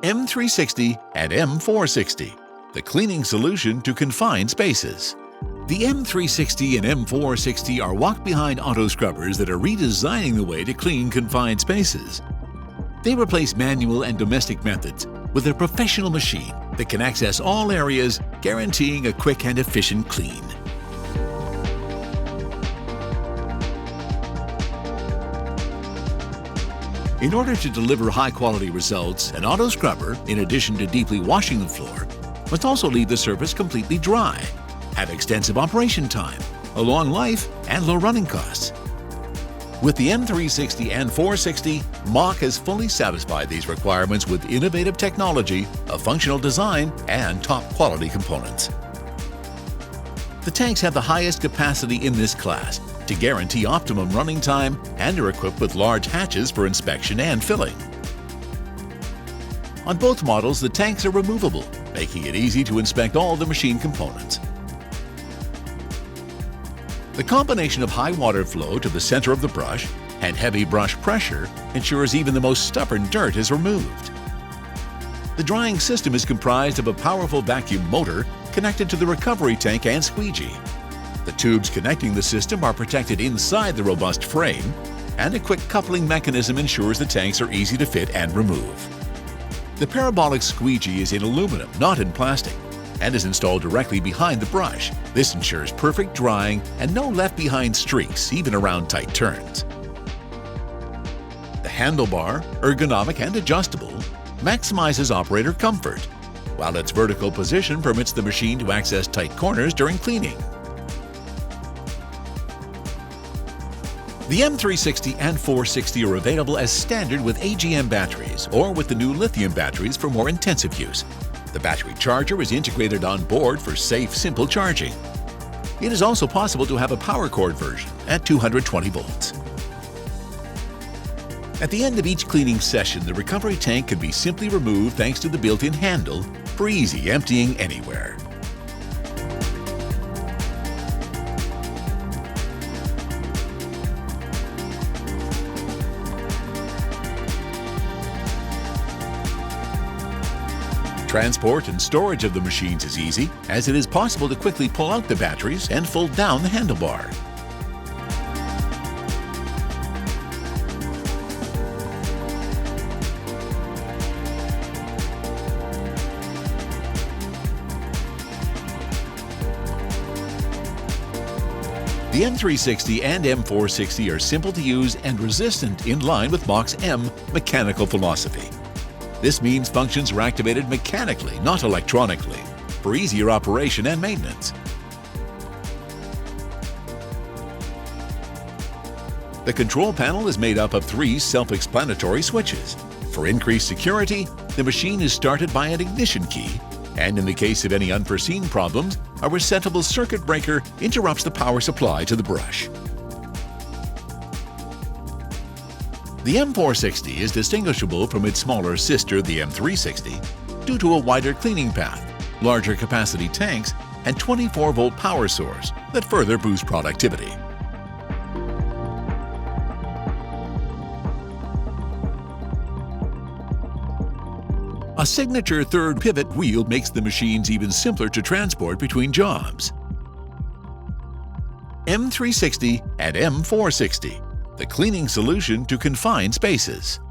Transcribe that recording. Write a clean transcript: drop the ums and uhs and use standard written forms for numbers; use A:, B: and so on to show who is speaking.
A: M360 and M460, the cleaning solution to confined spaces. The M360 and M460 are walk-behind auto scrubbers that are redesigning the way to clean confined spaces. They replace manual and domestic methods with a professional machine that can access all areas, guaranteeing a quick and efficient clean. In order to deliver high-quality results, an auto scrubber, in addition to deeply washing the floor, must also leave the surface completely dry, have extensive operation time, a long life, and low running costs. With the M360 and 460, MACH has fully satisfied these requirements with innovative technology, a functional design, and top-quality components. The tanks have the highest capacity in this class to guarantee optimum running time and are equipped with large hatches for inspection and filling. On both models, the tanks are removable, making it easy to inspect all the machine components. The combination of high water flow to the center of the brush and heavy brush pressure ensures even the most stubborn dirt is removed. The drying system is comprised of a powerful vacuum motor connected to the recovery tank and squeegee. The tubes connecting the system are protected inside the robust frame, and a quick coupling mechanism ensures the tanks are easy to fit and remove. The parabolic squeegee is in aluminum, not in plastic, and is installed directly behind the brush. This ensures perfect drying and no left-behind streaks, even around tight turns. The handlebar, ergonomic and adjustable, maximizes operator comfort, while its vertical position permits the machine to access tight corners during cleaning. The M360 and 460 are available as standard with AGM batteries or with the new lithium batteries for more intensive use. The battery charger is integrated on board for safe, simple charging. It is also possible to have a power cord version at 220 volts. At the end of each cleaning session, the recovery tank can be simply removed thanks to the built-in handle for easy emptying anywhere. Transport and storage of the machines is easy, as it is possible to quickly pull out the batteries and fold down the handlebar. The M360 and M460 are simple to use and resistant, in line with MACH's M mechanical philosophy. This means functions are activated mechanically, not electronically, for easier operation and maintenance. The control panel is made up of 3 self-explanatory switches. For increased security, the machine is started by an ignition key, and in the case of any unforeseen problems, a resettable circuit breaker interrupts the power supply to the brush. The M460 is distinguishable from its smaller sister, the M360, due to a wider cleaning path, larger capacity tanks, and 24-volt power source that further boost productivity. A signature third pivot wheel makes the machines even simpler to transport between jobs. M360 and M460, the cleaning solution to confined spaces.